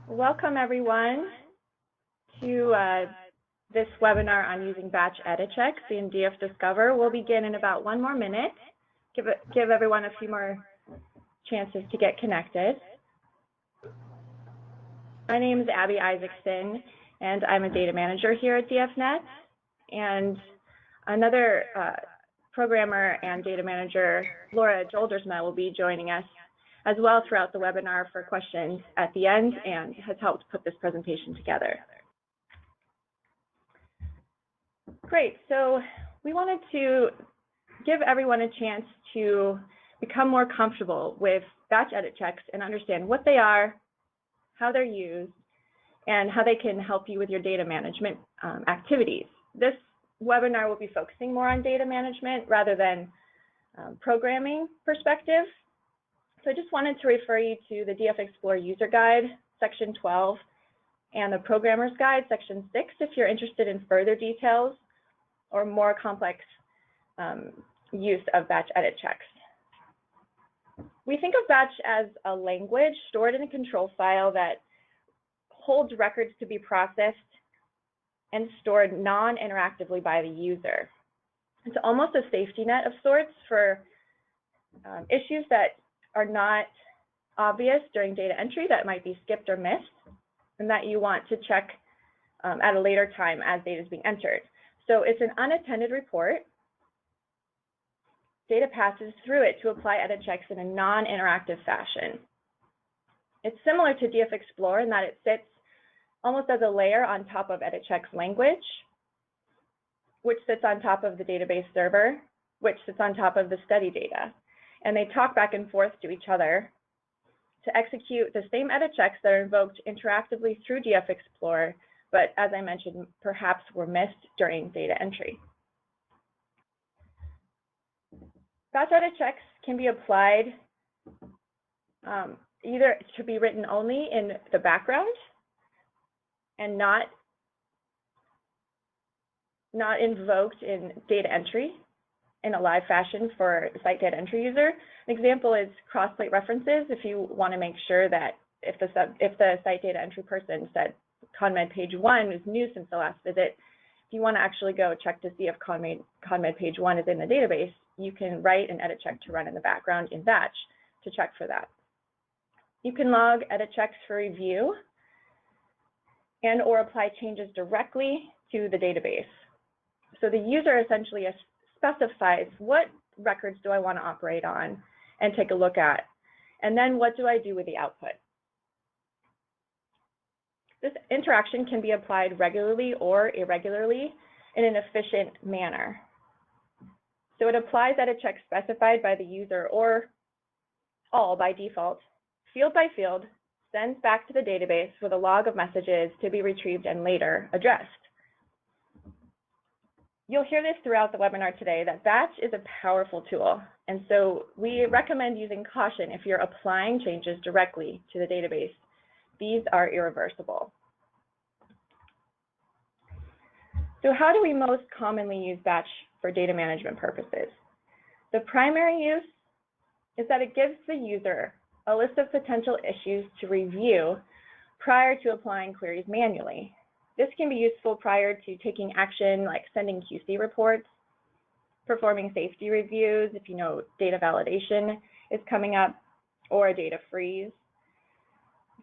Welcome everyone to this webinar on using batch edit checks in DFdiscover. We'll begin in about 1 more minute. Give everyone a few more chances to get connected. My name is Abby Isaacson, and I'm a data manager here at DFnet. And another programmer and data manager, Laura Joldersma, will be joining us as well throughout the webinar for questions at the end and has helped put this presentation together. Great, so we wanted to give everyone a chance to become more comfortable with batch edit checks and understand what they are, how they're used, and how they can help you with your data management activities. This webinar will be focusing more on data management rather than programming perspective. So I just wanted to refer you to the DF Explorer User Guide, Section 12, and the Programmer's Guide, Section 6, if you're interested in further details or more complex use of batch edit checks. We think of batch as a language stored in a control file that holds records to be processed and stored non-interactively by the user. It's almost a safety net of sorts for issues that are not obvious during data entry that might be skipped or missed, and that you want to check at a later time as data is being entered. So it's an unattended report. Data passes through it to apply edit checks in a non-interactive fashion. It's similar to DF Explorer in that it sits almost as a layer on top of edit checks language, which sits on top of the database server, which sits on top of the study data. And they talk back and forth to each other to execute the same edit checks that are invoked interactively through DF Explorer, but as I mentioned, perhaps were missed during data entry. Batch edit checks can be applied either to be written only in the background and not invoked in data entry in a live fashion for a site data entry user. An example is cross-plate references. If you want to make sure that if the site data entry person said ConMed page 1 is new since the last visit, if you want to actually go check to see if ConMed page 1 is in the database, you can write an edit check to run in the background in batch to check for that. You can log edit checks for review and or apply changes directly to the database. So the user essentially specifies what records do I want to operate on and take a look at, and then what do I do with the output. This interaction can be applied regularly or irregularly in an efficient manner. So it applies edit checks specified by the user or all by default, field by field, sends back to the database with a log of messages to be retrieved and later addressed. You'll hear this throughout the webinar today that batch is a powerful tool, and so we recommend using caution if you're applying changes directly to the database. These are irreversible. So how do we most commonly use batch for data management purposes? The primary use is that it gives the user a list of potential issues to review prior to applying queries manually. This can be useful prior to taking action like sending QC reports, performing safety reviews if you know data validation is coming up, or a data freeze.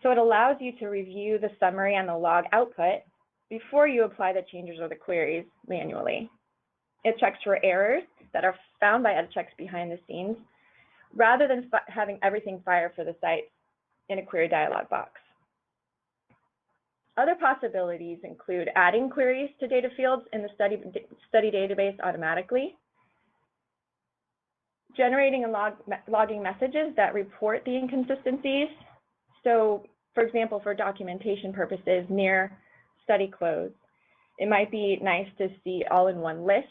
So it allows you to review the summary and the log output before you apply the changes or the queries manually. It checks for errors that are found by edit checks behind the scenes, rather than having everything fire for the site in a query dialog box. Other possibilities include adding queries to data fields in the study database automatically, generating and logging messages that report the inconsistencies. So, for example, for documentation purposes near study close, it might be nice to see all in one list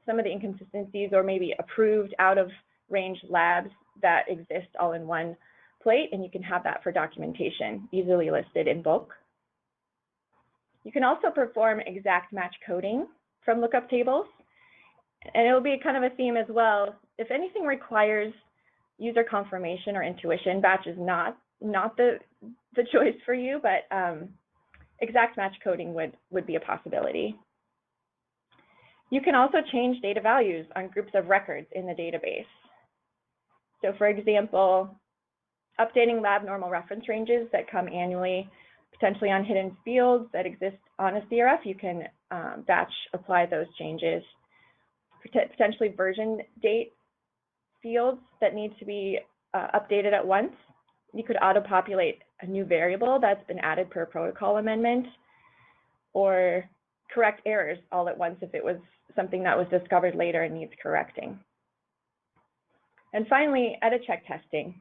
some of the inconsistencies or maybe approved out of range labs that exist all in one plate, and you can have that for documentation easily listed in bulk. You can also perform exact match coding from lookup tables, and it will be kind of a theme as well. If anything requires user confirmation or intuition, batch is not the choice for you, but exact match coding would be a possibility. You can also change data values on groups of records in the database. So for example, updating lab normal reference ranges that come annually, potentially on hidden fields that exist on a CRF, you can batch apply those changes. Potentially version date fields that need to be updated at once. You could auto-populate a new variable that's been added per protocol amendment, or correct errors all at once if it was something that was discovered later and needs correcting. And finally, edit check testing.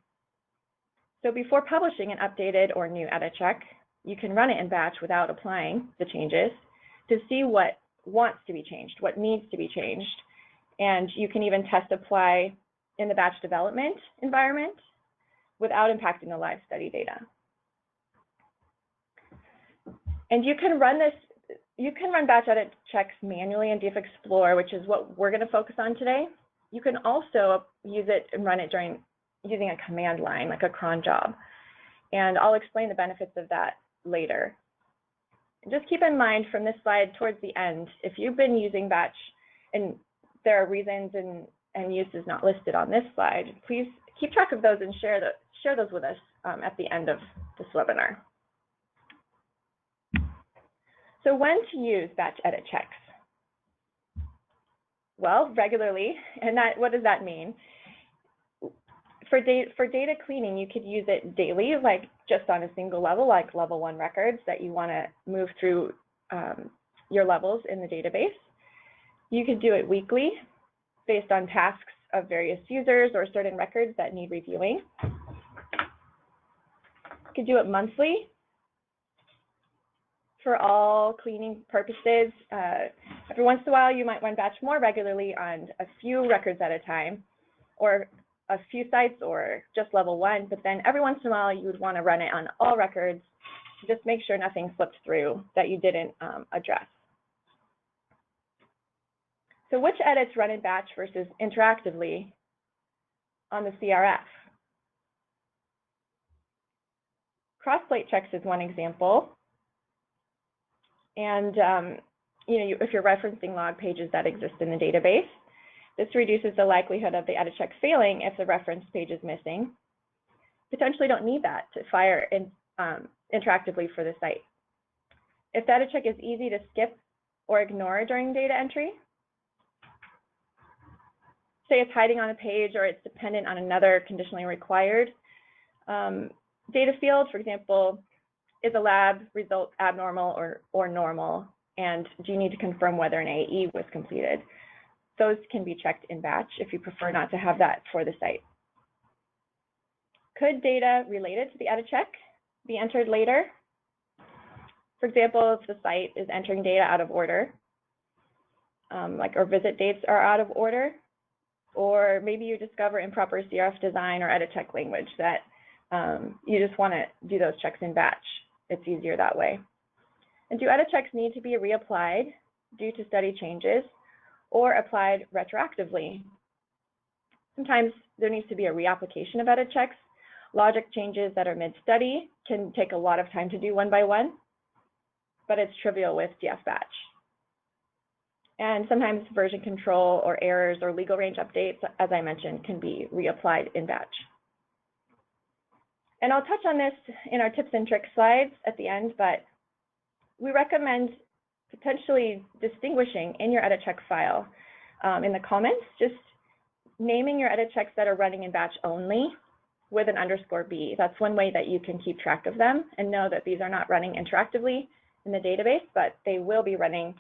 So before publishing an updated or new edit check, you can run it in batch without applying the changes to see what wants to be changed, what needs to be changed. And you can even test apply in the batch development environment without impacting the live study data. And you can run batch edit checks manually in DFexplorer, which is what we're going to focus on today. You can also use it and run it using a command line, like a cron job. And I'll explain the benefits of that later. Just keep in mind from this slide towards the end, if you've been using batch and there are reasons and uses not listed on this slide, please keep track of those and share those with us at the end of this webinar. So when to use batch edit checks? Well, regularly, and what does that mean? For data cleaning, you could use it daily, like just on a single level, like level 1 records that you want to move through your levels in the database. You could do it weekly based on tasks of various users or certain records that need reviewing. You could do it monthly for all cleaning purposes. Every once in a while, you might run batch more regularly on a few records at a time, or a few sites, or just level 1, but then every once in a while, you would want to run it on all records to just make sure nothing slipped through that you didn't address. So which edits run in batch versus interactively on the CRF? Cross-plate checks is one example. And if you're referencing log pages that exist in the database, this reduces the likelihood of the edit check failing if the reference page is missing. Potentially don't need that to fire interactively for the site. If the edit check is easy to skip or ignore during data entry, say it's hiding on a page or it's dependent on another conditionally required data field, for example, is a lab result abnormal or normal, and do you need to confirm whether an AE was completed? Those can be checked in batch if you prefer not to have that for the site. Could data related to the edit check be entered later? For example, if the site is entering data out of order, or visit dates are out of order, or maybe you discover improper CRF design or edit check language that you just want to do those checks in batch. It's easier that way. And do edit checks need to be reapplied due to study changes or applied retroactively? Sometimes there needs to be a reapplication of edit checks. Logic changes that are mid-study can take a lot of time to do one by one, but it's trivial with DF batch. And sometimes version control or errors or legal range updates, as I mentioned, can be reapplied in batch. And I'll touch on this in our tips and tricks slides at the end, but we recommend potentially distinguishing in your edit check file in the comments, just naming your edit checks that are running in batch only with an _B. That's one way that you can keep track of them and know that these are not running interactively in the database, but they will be running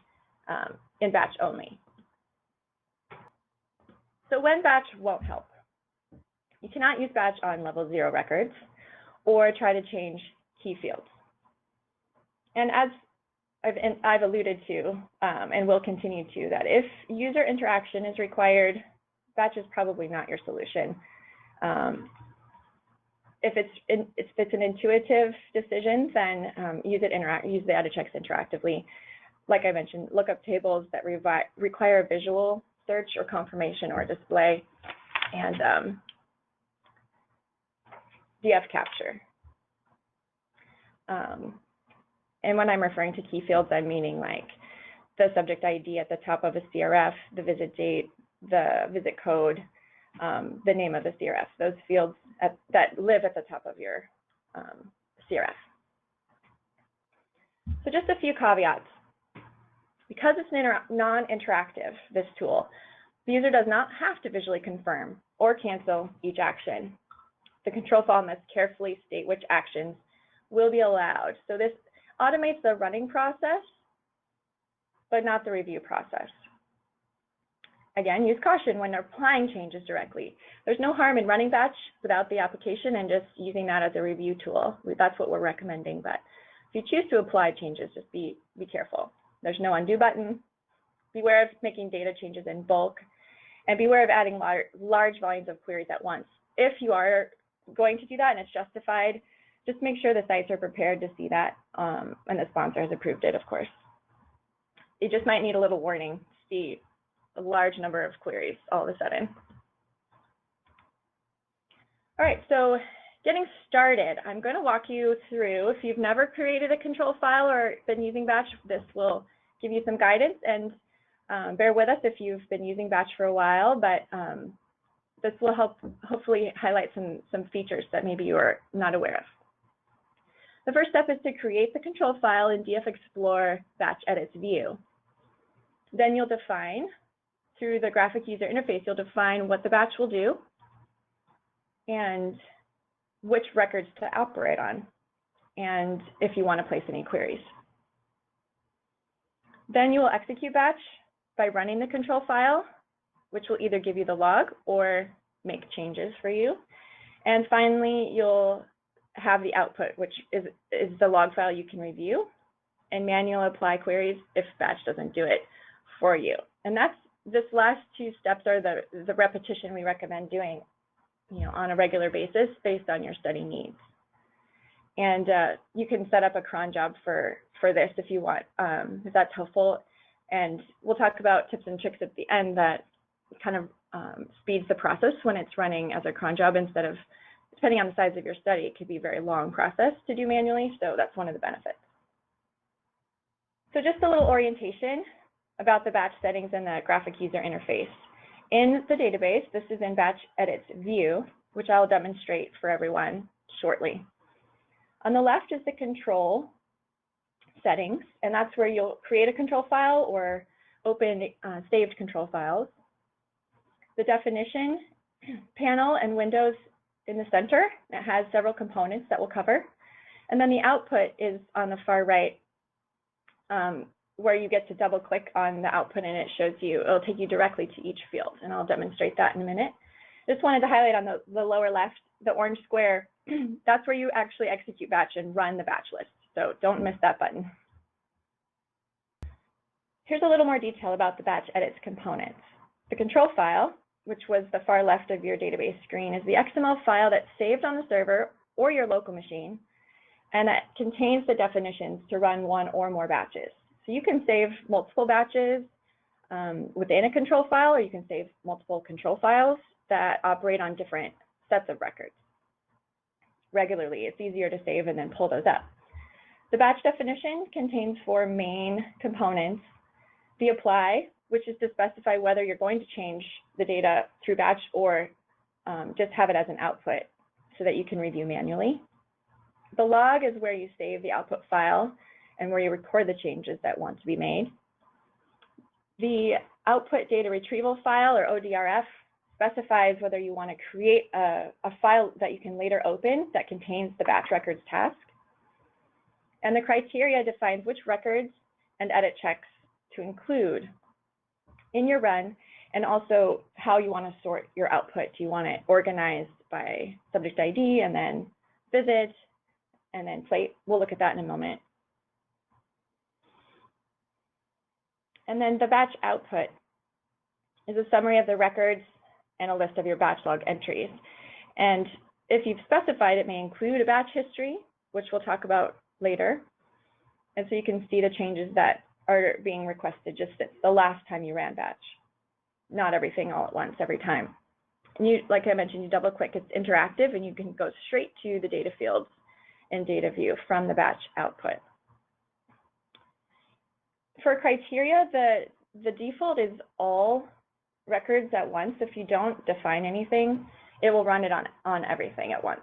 in batch only. So when batch won't help, you cannot use batch on level 0 records or try to change key fields. And as I've alluded to, and will continue to, that if user interaction is required, batch is probably not your solution. If it's an intuitive decision, then use the edit checks interactively. Like I mentioned, lookup tables that require visual search or confirmation or display, and DF capture. And when I'm referring to key fields, I'm meaning like the subject ID at the top of a CRF, the visit date, the visit code, the name of the CRF, those fields that live at the top of your CRF. So just a few caveats. Because it's non-interactive, this tool, the user does not have to visually confirm or cancel each action. The control file must carefully state which actions will be allowed. So this automates the running process, but not the review process. Again, use caution when applying changes directly. There's no harm in running batch without the application and just using that as a review tool. That's what we're recommending, but if you choose to apply changes, just be careful. There's no undo button. Beware of making data changes in bulk, and beware of adding large volumes of queries at once. If you are going to do that and it's justified, just make sure the sites are prepared to see that and the sponsor has approved it, of course. You just might need a little warning to see a large number of queries all of a sudden. All right, so getting started, I'm going to walk you through, if you've never created a control file or been using batch, this will give you some guidance, and bear with us if you've been using batch for a while, but this will help hopefully highlight some features that maybe you are not aware of. The first step is to create the control file in DFexplorer batch edits view. Then you'll define, through the graphic user interface, you'll define what the batch will do and which records to operate on, and if you want to place any queries. Then you will execute batch by running the control file, which will either give you the log or make changes for you. And finally, you'll have the output, which is the log file you can review, and manually apply queries if batch doesn't do it for you. And this last two steps are the repetition we recommend doing, on a regular basis based on your study needs. And you can set up a cron job for this if you want, if that's helpful. And we'll talk about tips and tricks at the end that kind of speeds the process when it's running as a cron job instead of, depending on the size of your study, it could be a very long process to do manually, so that's one of the benefits. So just a little orientation about the batch settings in the graphic user interface. In the database, this is in batch edits view, which I'll demonstrate for everyone shortly. On the left is the control settings, and that's where you'll create a control file or open saved control files. The definition panel and windows in the center, it has several components that we'll cover. And then the output is on the far right, where you get to double click on the output and it shows you, it'll take you directly to each field, and I'll demonstrate that in a minute. Just wanted to highlight on the lower left, the orange square, that's where you actually execute batch and run the batch list. So don't miss that button. Here's a little more detail about the batch edits components. The control file, which was the far left of your database screen, is the XML file that's saved on the server or your local machine, and that contains the definitions to run one or more batches. So you can save multiple batches within a control file, or you can save multiple control files that operate on different sets of records regularly. It's easier to save and then pull those up. The batch definition contains 4 main components. The apply, which is to specify whether you're going to change the data through batch or just have it as an output so that you can review manually. The log is where you save the output file and where you record the changes that want to be made. The output data retrieval file, or ODRF, specifies whether you want to create a file that you can later open that contains the batch records task. And the criteria defines which records and edit checks to include in your run, and also how you want to sort your output. Do you want it organized by subject ID and then visit and then plate? We'll look at that in a moment. And then the batch output is a summary of the records and a list of your batch log entries. And if you've specified, it may include a batch history, which we'll talk about later. And so you can see the changes that are being requested just since the last time you ran batch, not everything all at once every time. And you, like I mentioned, you double click, it's interactive, and you can go straight to the data fields in data view from the batch output. For criteria, the default is all records at once. If you don't define anything, it will run it on everything at once.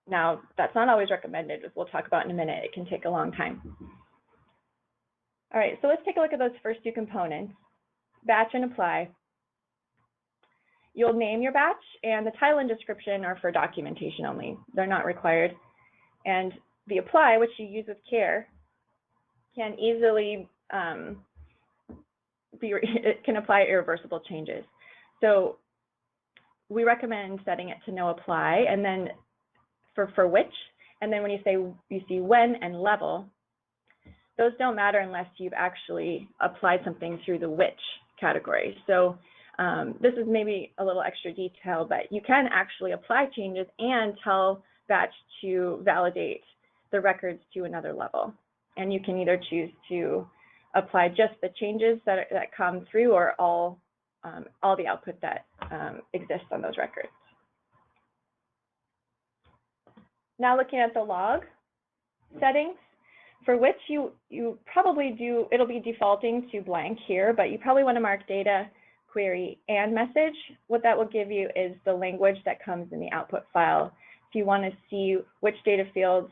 Now, that's not always recommended, as we'll talk about in a minute. It can take a long time. All right, so let's take a look at those first two components, batch and apply. You'll name your batch, and the title and description are for documentation only. They're not required. And the apply, which you use with care, can easily it can apply irreversible changes. So we recommend setting it to no apply, and then for which, and then when you see when and level, those don't matter unless you've actually applied something through the which category. So this is maybe a little extra detail, but you can actually apply changes and tell batch to validate the records to another level. And you can either choose to apply just the changes that come through, or all the output that exists on those records. Now looking at the log settings, for which you probably do, it'll be defaulting to blank here, but you probably want to mark data, query, and message. What that will give you is the language that comes in the output file. If you want to see which data fields,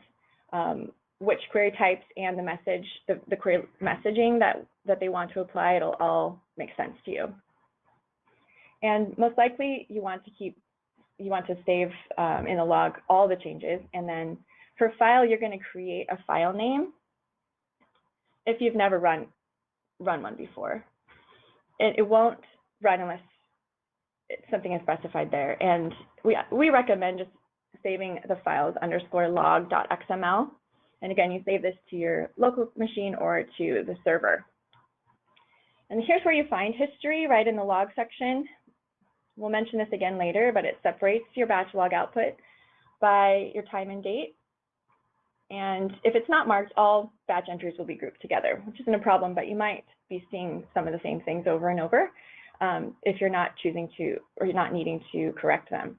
which query types, and the message, the query messaging that they want to apply, it'll all make sense to you. And most likely you want to save in a log all the changes, and then for file, you're going to create a file name if you've never run one before. It won't run unless something is specified there, and we recommend just saving the files _log.xml. And again, you save this to your local machine or to the server. And here's where you find history, right in the log section. We'll mention this again later, but it separates your batch log output by your time and date. And if it's not marked, all batch entries will be grouped together, which isn't a problem, but you might be seeing some of the same things over and over if you're not choosing to, or you're not needing to correct them.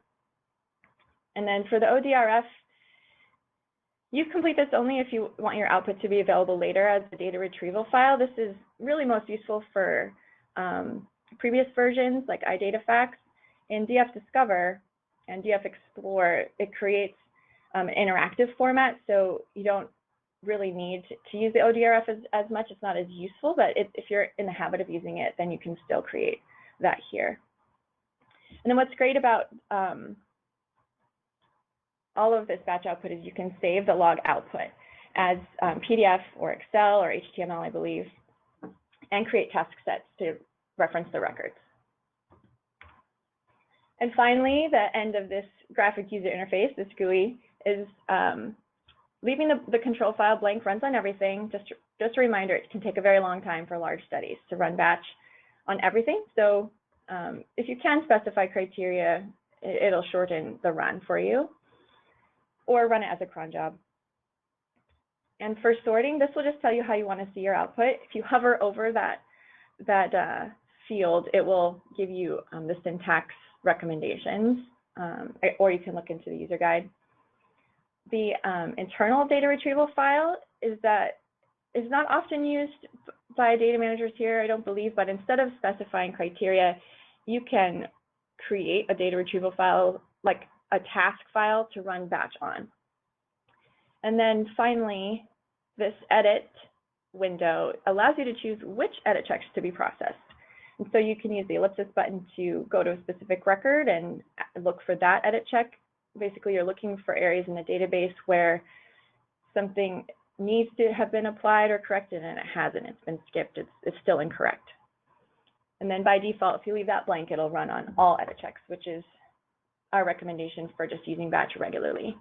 And then for the ODRF, you complete this only if you want your output to be available later as a data retrieval file. This is really most useful for previous versions like iDataFax. In DFdiscover and DFexplore, it creates an interactive format, so you don't really need to use the ODRF as much. It's not as useful, but if you're in the habit of using it, then you can still create that here. And then what's great about all of this batch output is you can save the log output as PDF or Excel or HTML, I believe, and create task sets to reference the records. And finally, the end of this graphic user interface, this GUI, is leaving the control file blank runs on everything. Just a reminder, it can take a very long time for large studies to run batch on everything. So if you can specify criteria, it'll shorten the run for you, or run it as a cron job. And for sorting, this will just tell you how you want to see your output. If you hover over that field, it will give you the syntax recommendations, or you can look into the user guide. The internal data retrieval file is not often used by data managers here, I don't believe, but instead of specifying criteria, you can create a data retrieval file, like a task file to run batch on. And then finally, this edit window allows you to choose which edit checks to be processed. And so you can use the ellipsis button to go to a specific record and look for that edit check. Basically, you're looking for areas in the database where something needs to have been applied or corrected and it hasn't, it's been skipped, it's still incorrect. And then by default, if you leave that blank, it'll run on all edit checks, which is our recommendation for just using batch regularly.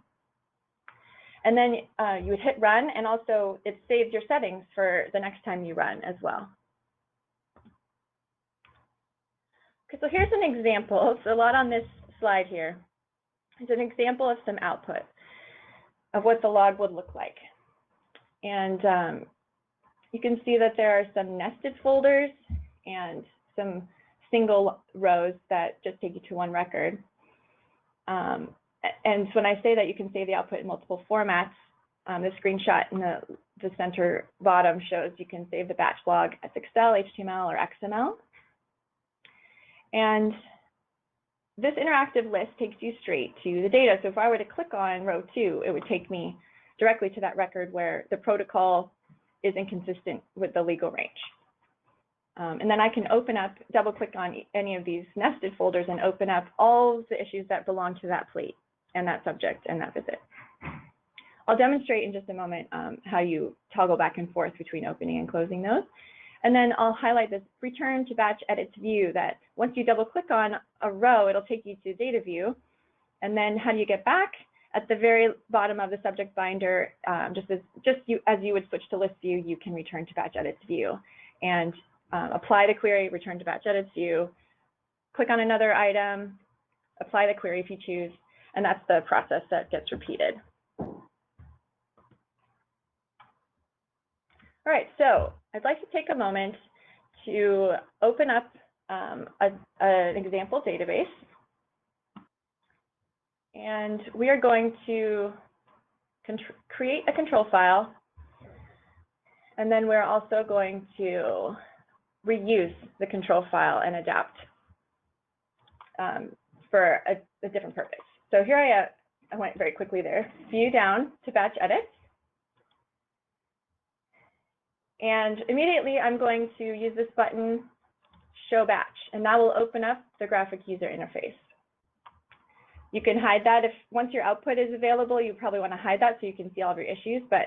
And then you would hit run, and also it saves your settings for the next time you run as well. Okay, so here's an example. It's a lot on this slide here. It's an example of some output of what the log would look like. And you can see that there are some nested folders and some single rows that just take you to one record. And when I say that you can save the output in multiple formats, the screenshot in the center bottom shows you can save the batch log as Excel, HTML, or XML. And this interactive list takes you straight to the data. So if I were to click on row 2, it would take me directly to that record where the protocol is inconsistent with the legal range. And then I can open up, double click on any of these nested folders and open up all the issues that belong to that plate and that subject and that visit. I'll demonstrate in just a moment how you toggle back and forth between opening and closing those. And then I'll highlight this return to batch edits view that once you double click on a row, it'll take you to data view. And then how do you get back? At the very bottom of the subject binder, just as you would switch to list view, you can return to batch edits view and apply the query, return to batch edits view, click on another item, apply the query if you choose, and that's the process that gets repeated. All right, so I'd like to take a moment to open up an example database. And we are going to create a control file. And then we're also going to reuse the control file and adapt for a different purpose. So here I went very quickly there. View down to batch edits. And immediately I'm going to use this button, show batch, and that will open up the graphic user interface. You can hide that if once your output is available, you probably want to hide that so you can see all of your issues, but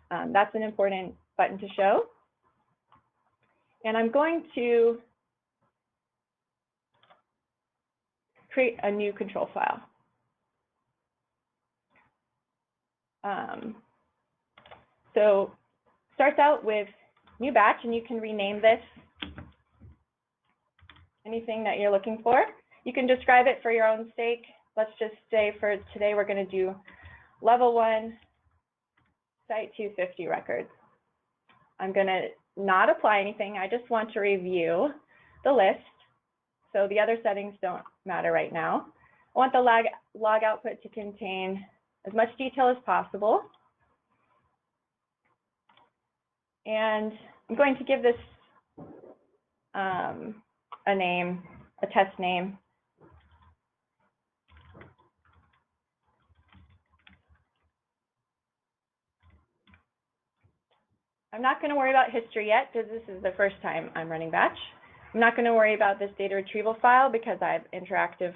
that's an important button to show. And I'm going to create a new control file. So starts out with new batch, and you can rename this anything that you're looking for. You can describe it for your own sake. Let's just say for today, we're going to do level 1, site 250 records. I'm going to not apply anything. I just want to review the list. So the other settings don't matter right now. I want the log output to contain as much detail as possible. And I'm going to give this a name, a test name. I'm not going to worry about history yet because this is the first time I'm running batch. I'm not going to worry about this data retrieval file because I have interactive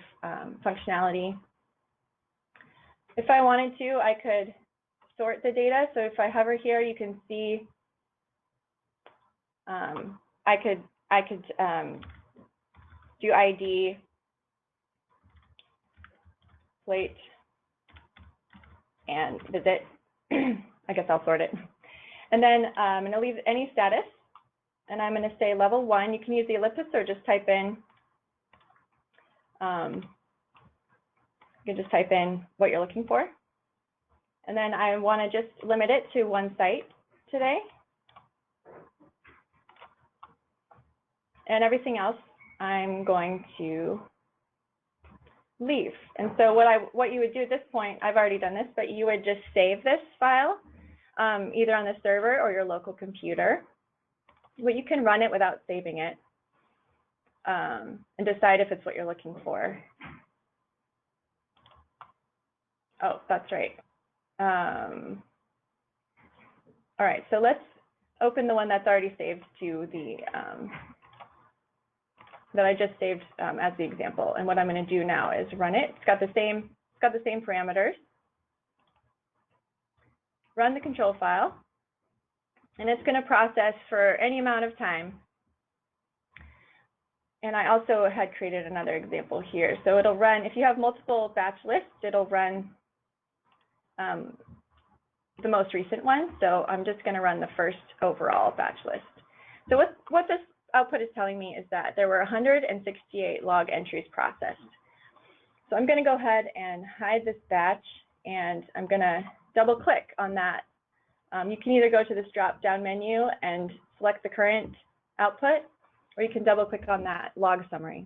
functionality. If I wanted to, I could sort the data. So if I hover here, you can see I could do ID, plate, and visit. I guess I'll sort it. And then I'm going to leave any status, and I'm going to say level 1. You can use the ellipsis or just type in. You can just type in what you're looking for. And then I want to just limit it to 1 site today. And everything else I'm going to leave. And so what you would do at this point, I've already done this, but you would just save this file either on the server or your local computer. But you can run it without saving it and decide if it's what you're looking for. Oh, that's right. All right, so let's open the one that's already saved to the that I just saved as the example. And what I'm going to do now is run it. It's got the same parameters. Run the control file, and it's going to process for any amount of time. And I also had created another example here. So it'll run, if you have multiple batch lists, it'll run the most recent one. So I'm just going to run the first overall batch list. So what this output is telling me is that there were 168 log entries processed. So I'm going to go ahead and hide this batch, and I'm going to double click on that. You can either go to this drop down menu and select the current output, or you can double click on that log summary.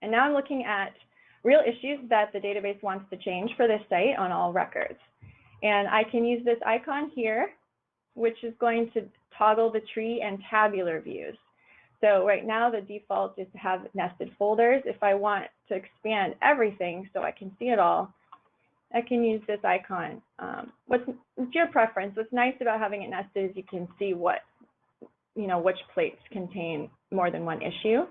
And now I'm looking at real issues that the database wants to change for this site on all records. And I can use this icon here, which is going to toggle the tree and tabular views. So right now the default is to have nested folders. If I want to expand everything so I can see it all, I can use this icon. It's your preference. What's nice about having it nested is you can see what, which plates contain more than one issue.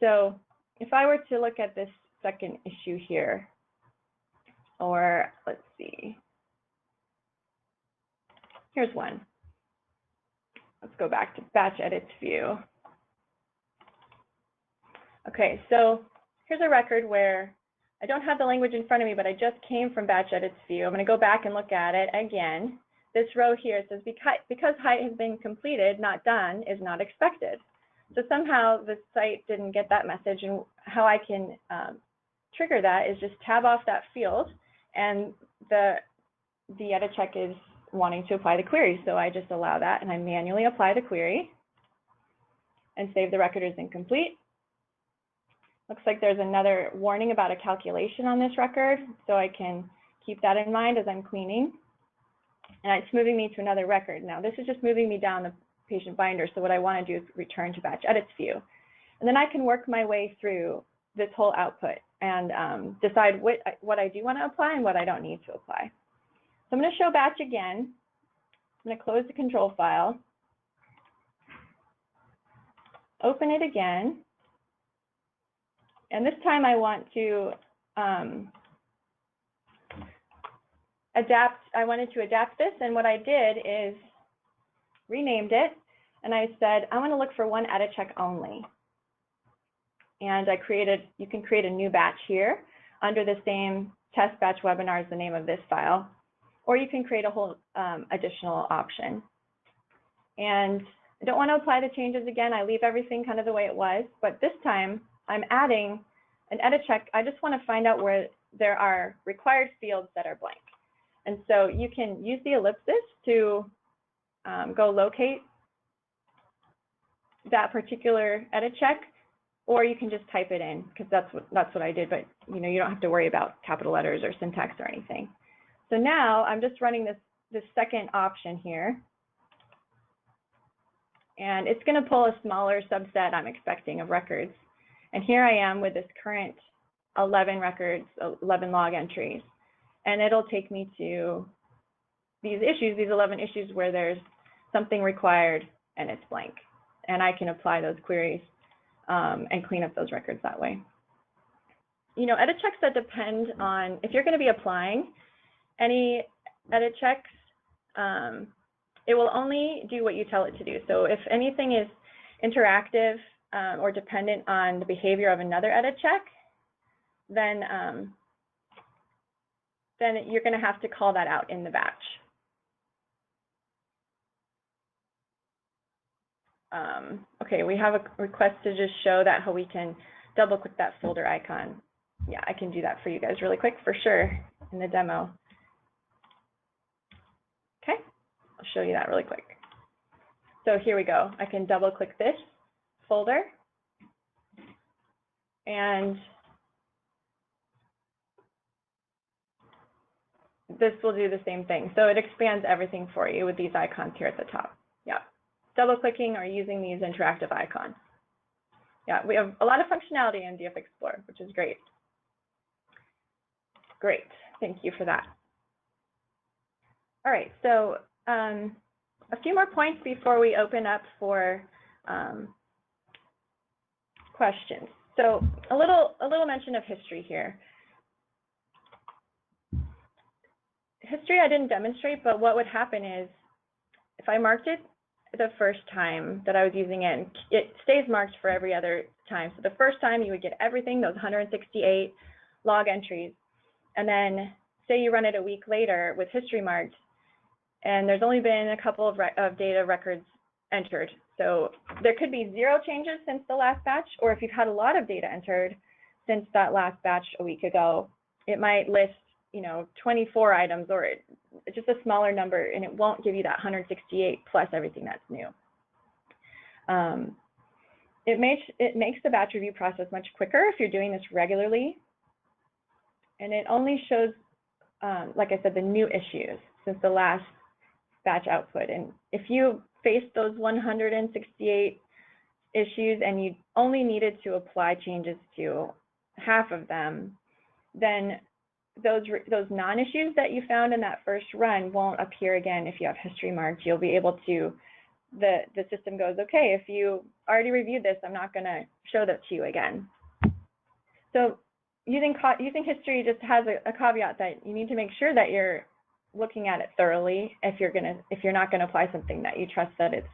So if I were to look at this second issue here, or let's see, here's one. Let's go back to batch edits view. Okay, so here's a record where I don't have the language in front of me, but I just came from batch edits view. I'm going to go back and look at it again. This row here says because height has been completed, not done, is not expected. So somehow the site didn't get that message, and how I can trigger that is just tab off that field, and the edit check is wanting to apply the query. So I just allow that, and I manually apply the query and save the record as incomplete. Looks like there's another warning about a calculation on this record, so I can keep that in mind as I'm cleaning. And it's moving me to another record. Now this is just moving me down the patient binder, so what I want to do is return to batch edits view. And then I can work my way through this whole output and decide what I do want to apply and what I don't need to apply. So I'm going to show batch again. I'm going to close the control file, open it again, and this time I want to I wanted to adapt this, and what I did is renamed it, and I said, I want to look for one edit check only. And you can create a new batch here under the same test batch webinar is the name of this file, or you can create a whole additional option. And I don't want to apply the changes again. I leave everything kind of the way it was, but this time I'm adding an edit check. I just want to find out where there are required fields that are blank. And so you can use the ellipsis to go locate that particular edit check, or you can just type it in, because that's what I did, but you don't have to worry about capital letters or syntax or anything. So now I'm just running this second option here, and it's going to pull a smaller subset I'm expecting of records. And here I am with this current 11 records, 11 log entries, and it'll take me to these issues, these 11 issues where there's something required and it's blank, and I can apply those queries and clean up those records that way. Edit checks that depend on, if you're going to be applying any edit checks, it will only do what you tell it to do. So if anything is interactive or dependent on the behavior of another edit check, then you're going to have to call that out in the batch. Okay, we have a request to just show that how we can double click that folder icon. Yeah, I can do that for you guys really quick for sure in the demo. Okay, I'll show you that really quick. So here we go. I can double click this folder, and this will do the same thing. So it expands everything for you with these icons here at the top. Yeah, double clicking or using these interactive icons. Yeah, we have a lot of functionality in DFexplorer, which is great. Great, thank you for that. All right, so a few more points before we open up for questions. So a little mention of history here. History I didn't demonstrate, but what would happen is if I marked it the first time that I was using it, and it stays marked for every other time. So the first time you would get everything, those 168 log entries, and then say you run it a week later with history marked, and there's only been a couple of data records entered. So there could be 0 changes since the last batch, or if you've had a lot of data entered since that last batch a week ago, it might list 24 items, or just a smaller number, and it won't give you that 168 plus everything that's new. It makes the batch review process much quicker if you're doing this regularly. And it only shows, like I said, the new issues since the last batch output. And if you face those 168 issues and you only needed to apply changes to half of them, then those non-issues that you found in that first run won't appear again if you have history marked. You'll be able to, the system goes, okay, if you already reviewed this, I'm not going to show that to you again. So using history just has a caveat that you need to make sure that you're looking at it thoroughly if you're not going to apply something that you trust that it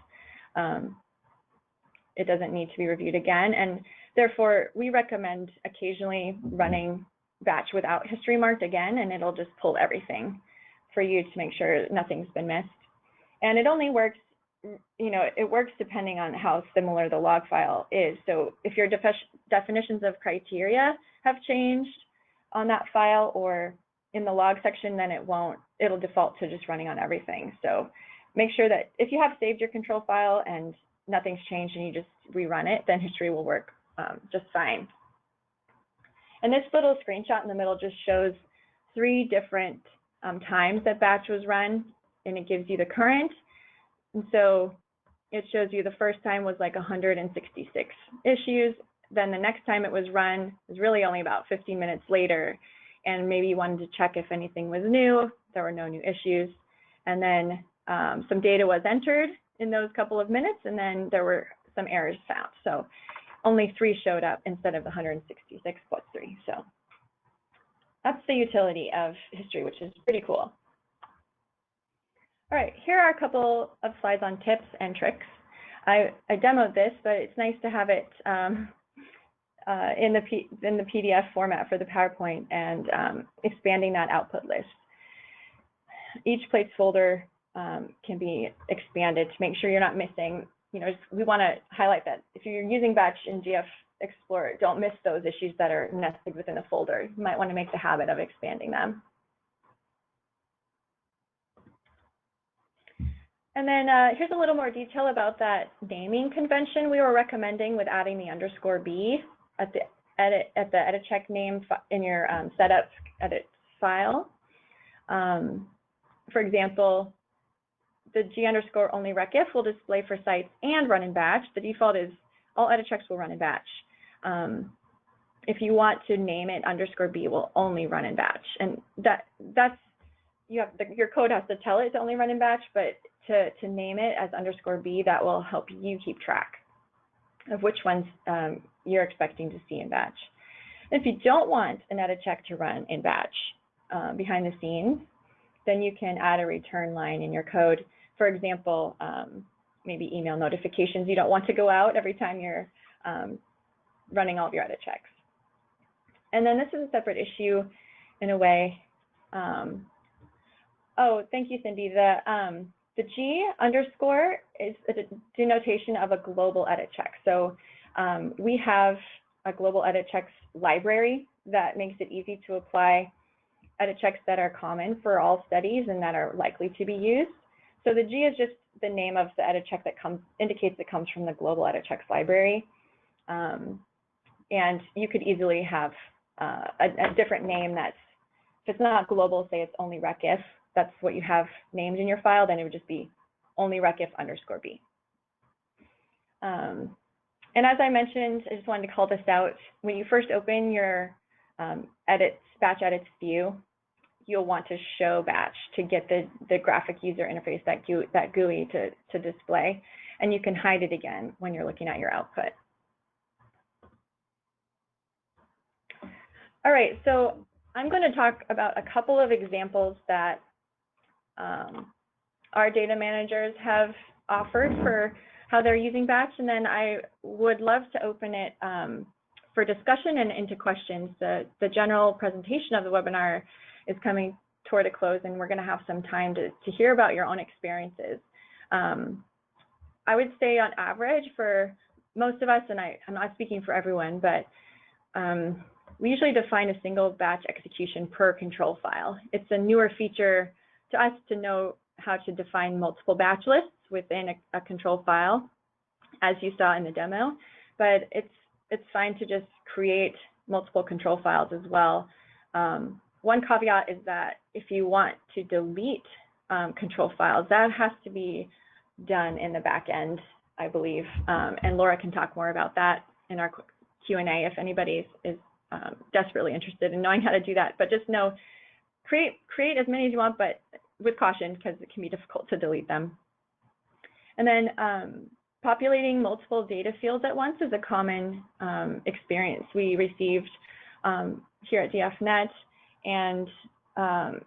doesn't need to be reviewed again. And therefore, we recommend occasionally running batch without history marked again, and it'll just pull everything for you to make sure nothing's been missed. And it only works, it works depending on how similar the log file is. So if your definitions of criteria have changed on that file or in the log section, then it'll default to just running on everything. So make sure that if you have saved your control file and nothing's changed and you just rerun it, then history will work just fine. And this little screenshot in the middle just shows 3 different times that batch was run, and it gives you the current. And so it shows you the first time was like 166 issues. Then the next time it was run was really only about 15 minutes later. And maybe you wanted to check if anything was new. There were no new issues. And then some data was entered in those couple of minutes, and then there were some errors found. So only 3 showed up instead of the 166 plus 3. So that's the utility of history, which is pretty cool. All right, here are a couple of slides on tips and tricks. I demoed this, but it's nice to have it in the PDF format for the PowerPoint and expanding that output list. Each placeholder can be expanded to make sure you're not missing. We want to highlight that if you're using batch in DF Explorer, don't miss those issues that are nested within a folder. You might want to make the habit of expanding them. And then here's a little more detail about that naming convention we were recommending with adding the _b at the edit check name in your setup edit file. For example, the G_only recif will display for sites and run in batch. The default is all edit checks will run in batch. If you want to name it _b will only run in batch, and that's your code has to tell it to only run in batch, but to name it as _b, that will help you keep track of which ones you're expecting to see in batch. If you don't want an edit check to run in batch behind the scenes, then you can add a return line in your code. For example, maybe email notifications you don't want to go out every time you're running all of your edit checks. And then this is a separate issue in a way. Oh, thank you, Cindy. The G underscore is a denotation of a global edit check. So we have a global edit checks library that makes it easy to apply edit checks that are common for all studies and that are likely to be used. So the G is just the name of the edit check that indicates it comes from the global edit checks library. And you could easily have a different name that's, if it's not global, say it's only recif, that's what you have named in your file, then it would just be only recif _b. And as I mentioned, I just wanted to call this out. When you first open your batch edits view, you'll want to show batch to get the graphic user interface, that GUI to display, and you can hide it again when you're looking at your output. All right, so I'm going to talk about a couple of examples that our data managers have offered for how they're using batch, and then I would love to open it for discussion and into questions. The general presentation of the webinar is coming toward a close, and we're going to have some time to hear about your own experiences. I would say on average for most of us, and I'm not speaking for everyone, but we usually define a single batch execution per control file. It's a newer feature to us to know how to define multiple batch lists within a control file, as you saw in the demo. but it's fine to just create multiple control files as well. One caveat is that if you want to delete control files, that has to be done in the back end, I believe. And Laura can talk more about that in our Q&A if anybody is desperately interested in knowing how to do that. But just know, create as many as you want, but with caution, because it can be difficult to delete them. And then populating multiple data fields at once is a common experience we received here at DFnet, and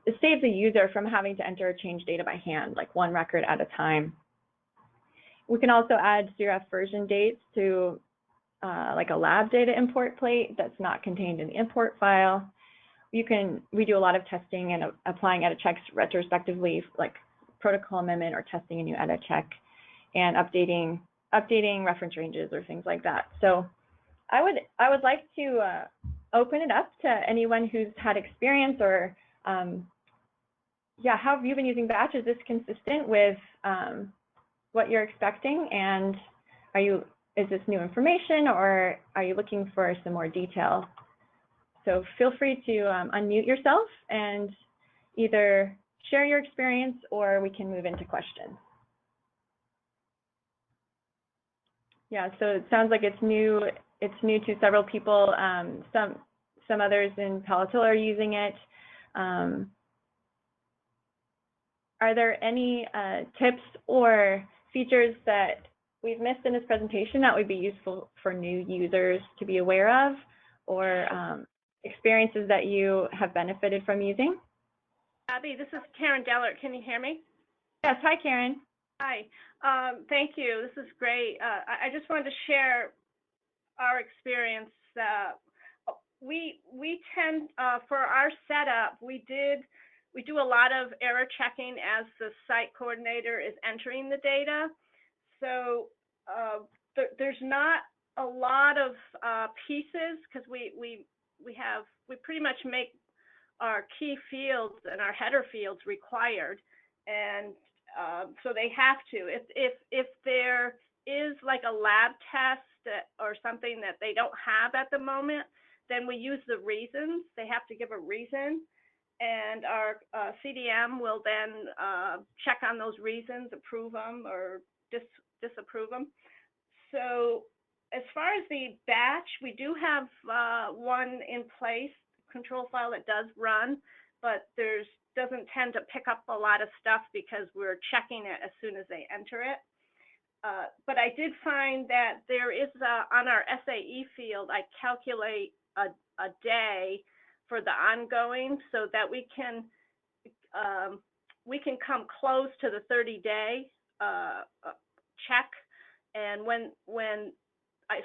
it saves the user from having to enter or change data by hand, like one record at a time. We can also add CRF version dates to like a lab data import plate that's not contained in the import file. We do a lot of testing and applying edit checks retrospectively, like protocol amendment or testing a new edit check, and updating reference ranges or things like that. So I would like to open it up to anyone who's had experience, or yeah, how have you been using batch? Is this consistent with what you're expecting? And is this new information, or are you looking for some more detail? So feel free to unmute yourself and either share your experience, or we can move into questions. Yeah, so it sounds like it's new to several people. Some others in Palo Alto are using it. Are there any tips or features that we've missed in this presentation that would be useful for new users to be aware of, or experiences that you have benefited from using? Abby, this is Karen Dellert. Can you hear me? Yes. Hi, Karen. Hi. Thank you. This is great. I just wanted to share our experience. We tend, for our setup, we do a lot of error checking as the site coordinator is entering the data. So there's not a lot of pieces, because we pretty much make our key fields and our header fields required, and so they have to. If there is like a lab test or something that they don't have at the moment, then we use the reasons. They have to give a reason, and our CDM will then check on those reasons, approve them or disapprove them. So as far as the batch, we do have one in place, control file that does run, but doesn't tend to pick up a lot of stuff because we're checking it as soon as they enter it. But I did find that there is on our SAE field, I calculate a day for the ongoing, so that we can come close to the 30-day check. And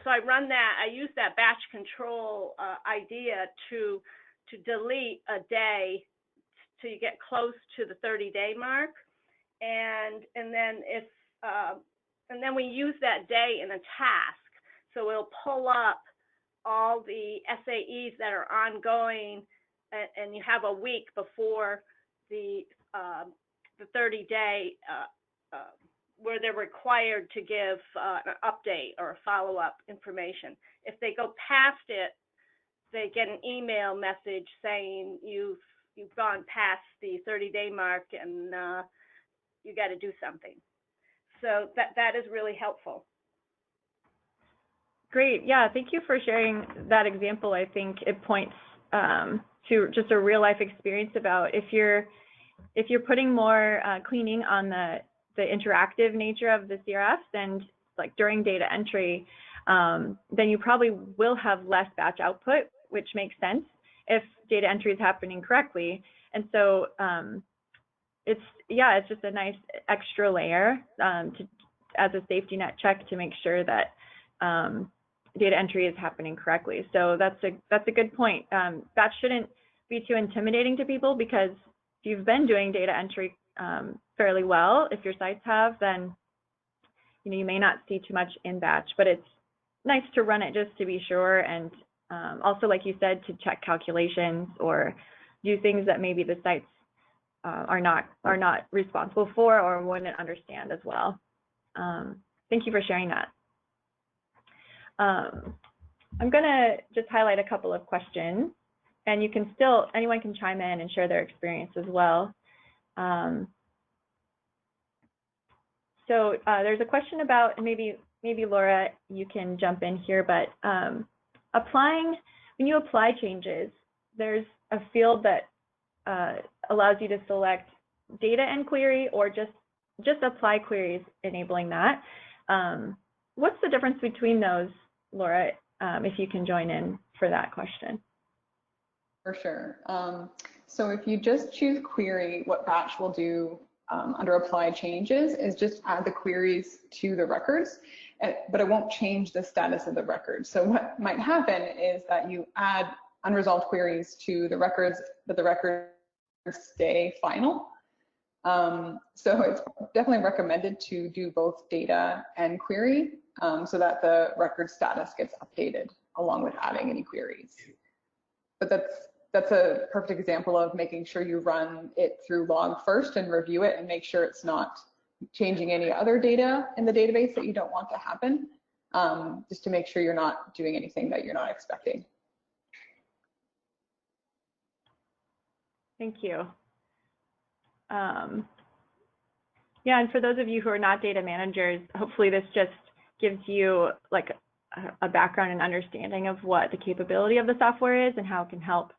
so I run that, I use that batch control idea to delete a day till you get close to the 30-day mark, and then we use that day in a task, so it'll pull up all the SAEs that are ongoing, and you have a week before the 30-day where they're required to give an update or a follow-up information. If they go past it, they get an email message saying you've gone past the 30-day mark and you got to do something. So that is really helpful. Great. Yeah, thank you for sharing that example. I think it points to just a real life experience about if you're putting more cleaning on the interactive nature of the CRFs, and like during data entry, then you probably will have less batch output, which makes sense if data entry is happening correctly. And so it's just a nice extra layer as a safety net check to make sure that data entry is happening correctly. So that's a good point. That shouldn't be too intimidating to people, because if you've been doing data entry fairly well, if your sites have, then you may not see too much in batch, but it's nice to run it just to be sure, and also, like you said, to check calculations or do things that maybe the sites are not responsible for or wouldn't understand as well. Thank you for sharing that. I'm gonna just highlight a couple of questions, and you can still, anyone can chime in and share their experience as well. So there's a question about, maybe Laura, you can jump in here, but when you apply changes, there's a field that allows you to select data and query, or just apply queries enabling that. What's the difference between those, Laura, if you can join in for that question? For sure. So if you just choose query, what batch will do under apply changes is just add the queries to the records, but it won't change the status of the record. So what might happen is that you add unresolved queries to the records, but the records stay final. So it's definitely recommended to do both data and query so that the record status gets updated along with adding any queries. But that's a perfect example of making sure you run it through log first and review it and make sure it's not changing any other data in the database that you don't want to happen, just to make sure you're not doing anything that you're not expecting. Thank you. Yeah, and for those of you who are not data managers, hopefully this just gives you like a background and understanding of what the capability of the software is and how it can help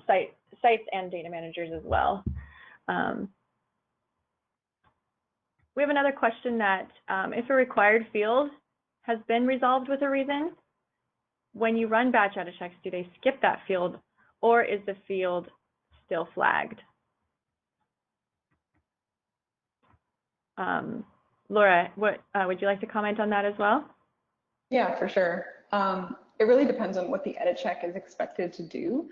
sites and data managers as well. We have another question that if a required field has been resolved with a reason, when you run batch edit checks, do they skip that field, or is the field still flagged? Laura, what would you like to comment on that as well? Yeah, for sure. It really depends on what the edit check is expected to do.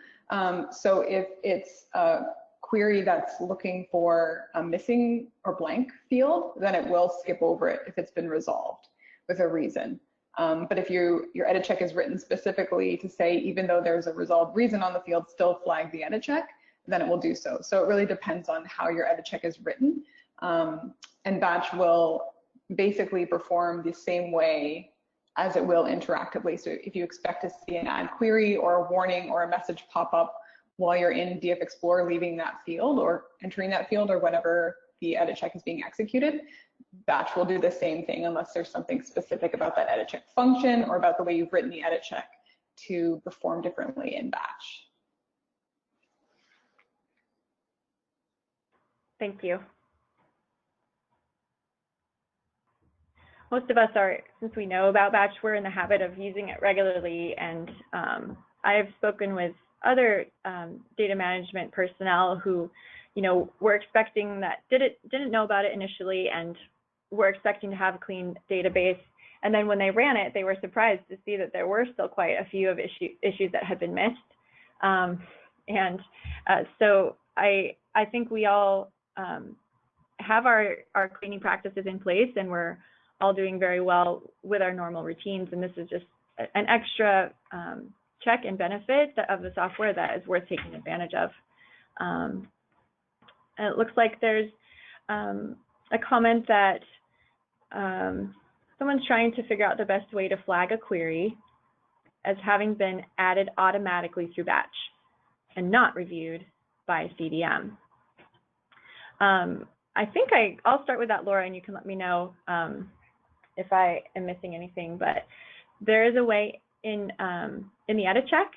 So if it's a query that's looking for a missing or blank field, then it will skip over it if it's been resolved with a reason. But if your edit check is written specifically to say, even though there's a resolved reason on the field, still flag the edit check, then it will do so. So it really depends on how your edit check is written. And batch will basically perform the same way as it will interactively. So if you expect to see an add query or a warning or a message pop up while you're in DF Explorer leaving that field or entering that field or whenever the edit check is being executed, batch will do the same thing unless there's something specific about that edit check function or about the way you've written the edit check to perform differently in batch. Thank you. Most of us are, since we know about batch, we're in the habit of using it regularly, and I've spoken with other data management personnel who, were expecting that, didn't know about it initially, and were expecting to have a clean database. And then when they ran it, they were surprised to see that there were still quite a few of issues that had been missed. So I think we all have our cleaning practices in place, and we're all doing very well with our normal routines. And this is just an extra check and benefit of the software that is worth taking advantage of. And it looks like there's a comment that someone's trying to figure out the best way to flag a query as having been added automatically through batch and not reviewed by CDM. I think I'll start with that, Laura, and you can let me know if I am missing anything, but there is a way in the edit check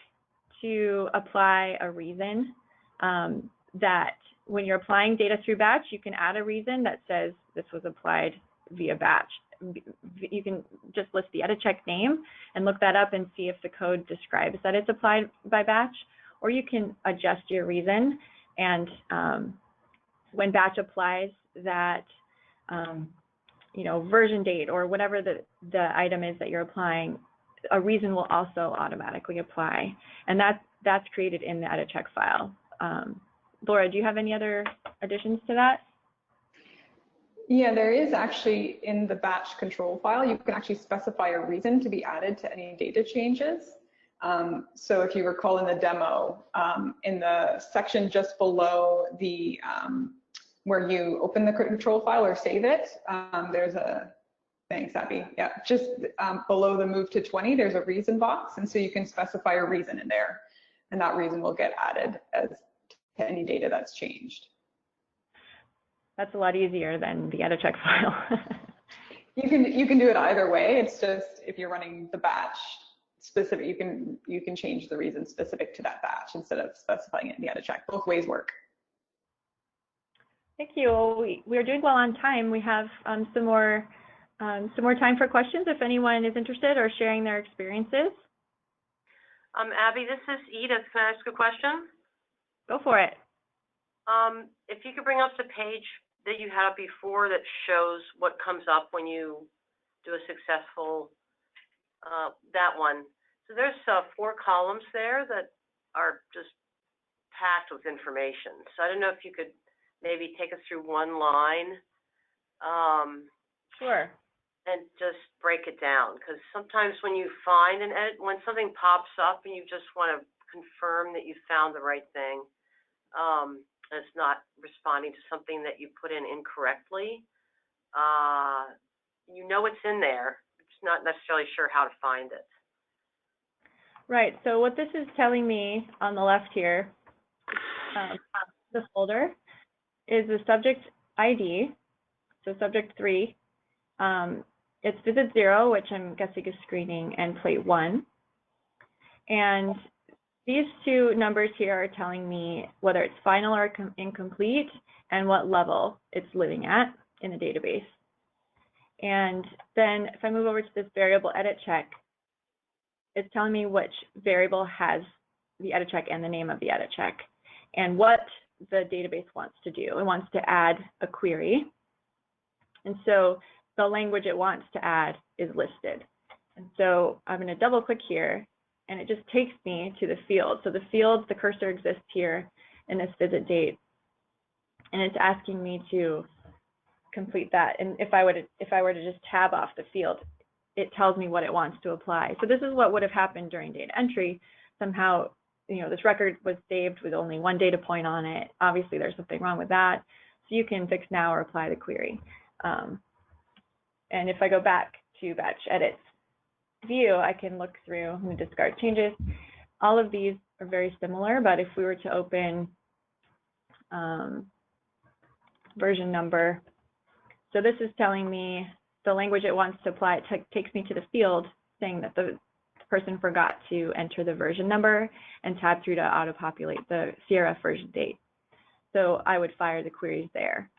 to apply a reason that when you're applying data through batch, you can add a reason that says this was applied via batch. You can just list the edit check name and look that up and see if the code describes that it's applied by batch, or you can adjust your reason, and when batch applies that version date or whatever the item is that you're applying, a reason will also automatically apply, and that's created in the edit check file. Laura, do you have any other additions to that? Yeah, there is actually in the batch control file, you can actually specify a reason to be added to any data changes. So if you recall in the demo, in the section just below the where you open the control file or save it, there's a Thanks, Abby. Yeah, just below the move to 20, there's a reason box. And so you can specify a reason in there, and that reason will get added as to any data that's changed. That's a lot easier than the edit check file. You can do it either way. It's just if you're running the batch specific, you can change the reason specific to that batch instead of specifying it in the edit check. Both ways work. Thank you. We're doing well on time. We have some more time for questions if anyone is interested or sharing their experiences. Abby, this is Edith. Can I ask a question? Go for it. If you could bring up the page that you had up before that shows what comes up when you do a successful, that one. So there's 4 columns there that are just packed with information. So I don't know if you could maybe take us through one line. Sure. And just break it down, because sometimes when you find an edit, when something pops up and you just want to confirm that you found the right thing, and it's not responding to something that you put in incorrectly, you know it's in there, just not necessarily sure how to find it. Right, so what this is telling me on the left here, the folder, is the subject ID, so subject 3. It's visit 0, which I'm guessing is screening, and plate 1. And these 2 numbers here are telling me whether it's final or incomplete and what level it's living at in the database. And then if I move over to this variable edit check, it's telling me which variable has the edit check and the name of the edit check and what the database wants to do. It wants to add a query. And so the language it wants to add is listed. And so I'm going to double click here, and it just takes me to the field. So the field, the cursor exists here in this visit date, and it's asking me to complete that. And if I were to just tab off the field, it tells me what it wants to apply. So this is what would have happened during data entry. Somehow, this record was saved with only 1 data point on it. Obviously, there's something wrong with that. So you can fix now or apply the query. And if I go back to batch edits view, I can look through and discard changes. All of these are very similar, but if we were to open version number, so this is telling me the language it wants to apply. It takes me to the field saying that the person forgot to enter the version number and tab through to auto-populate the CRF version date. So I would fire the queries there.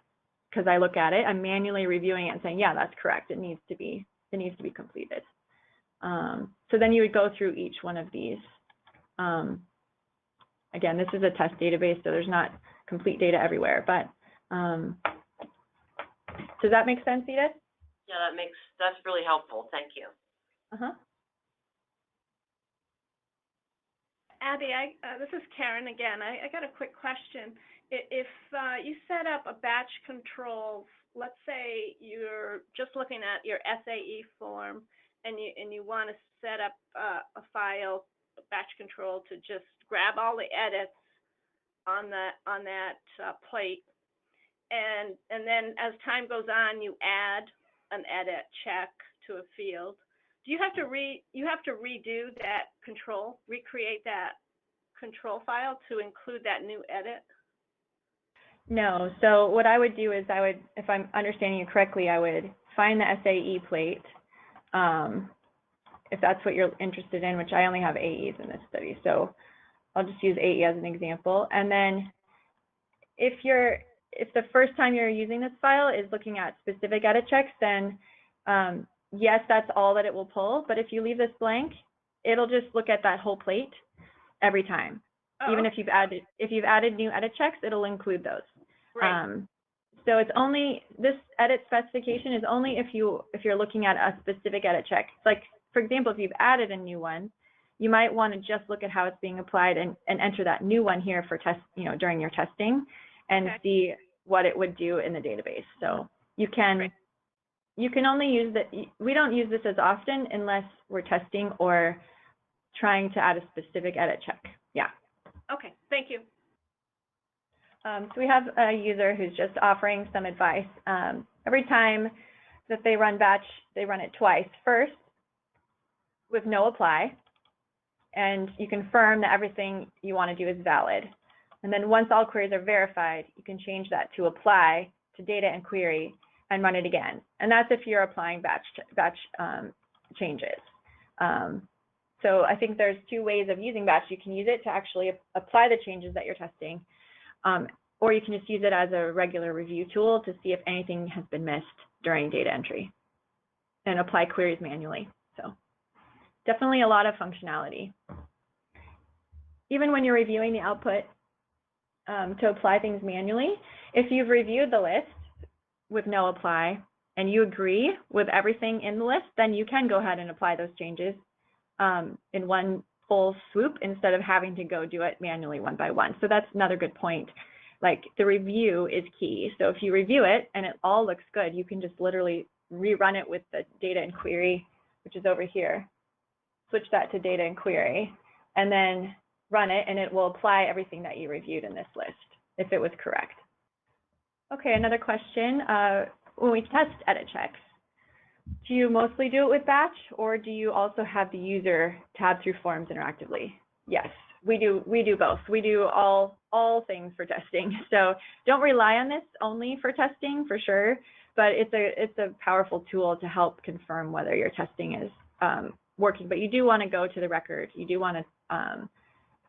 Because I look at it, I'm manually reviewing it and saying, yeah, that's correct. It needs to be completed. So then you would go through each one of these. Again, this is a test database, so there's not complete data everywhere. But does that make sense, Edith? Yeah, that's really helpful. Thank you. Abby, this is Karen again. I got a quick question. If you set up a batch controls, let's say you're just looking at your SAE form and you want to set up a file, a batch control to just grab all the edits on that plate, and then as time goes on, you add an edit check to a field. Do you have to redo that control, recreate that control file to include that new edit? No. So what I would do is if I'm understanding you correctly, I would find the SAE plate, if that's what you're interested in, which I only have AEs in this study. So I'll just use AE as an example. And then if the first time you're using this file is looking at specific edit checks, then yes, that's all that it will pull. But if you leave this blank, it'll just look at that whole plate every time. Oh, even if you've added new edit checks, it'll include those. Right. So it's only, this edit specification is only if you're looking at a specific edit check. It's like, for example, if you've added a new one, you might want to just look at how it's being applied and enter that new one here for test, during your testing, and see what it would do in the database. So you can only use that. We don't use this as often unless we're testing or trying to add a specific edit check. Yeah. Okay, thank you. So we have a user who's just offering some advice. Every time that they run batch, they run it twice. First, with no apply, and you confirm that everything you want to do is valid. And then once all queries are verified, you can change that to apply to data and query and run it again. And that's if you're applying batch changes. So I think there's two ways of using batch. You can use it to actually apply the changes that you're testing, or you can just use it as a regular review tool to see if anything has been missed during data entry and apply queries manually. So definitely a lot of functionality. Even when you're reviewing the output to apply things manually, if you've reviewed the list with no apply and you agree with everything in the list, then you can go ahead and apply those changes in one full swoop instead of having to go do it manually one by one. So that's another good point. Like, the review is key. So if you review it and it all looks good, you can just literally rerun it with the data and query, which is over here. Switch that to data and query, and then run it, and it will apply everything that you reviewed in this list if it was correct. Okay, another question. When we test edit checks, do you mostly do it with batch, or do you also have the user tab through forms interactively? Yes, we do both. We do all things for testing. So don't rely on this only for testing, for sure, but it's a powerful tool to help confirm whether your testing is working. But you do want to go to the record. You do want to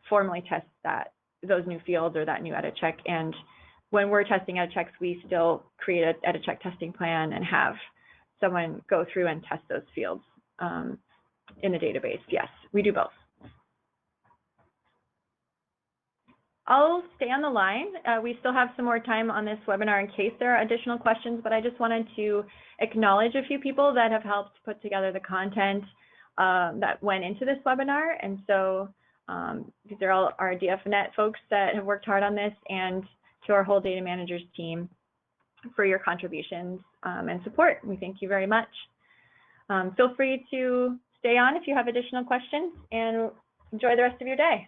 formally test those new fields or that new edit check. And when we're testing edit checks, we still create an edit check testing plan and have someone go through and test those fields in the database. Yes, we do both. I'll stay on the line. We still have some more time on this webinar in case there are additional questions, but I just wanted to acknowledge a few people that have helped put together the content that went into this webinar. And so these are all our DFnet folks that have worked hard on this, and to our whole data managers team for your contributions and support. We thank you very much. Feel free to stay on if you have additional questions, and enjoy the rest of your day.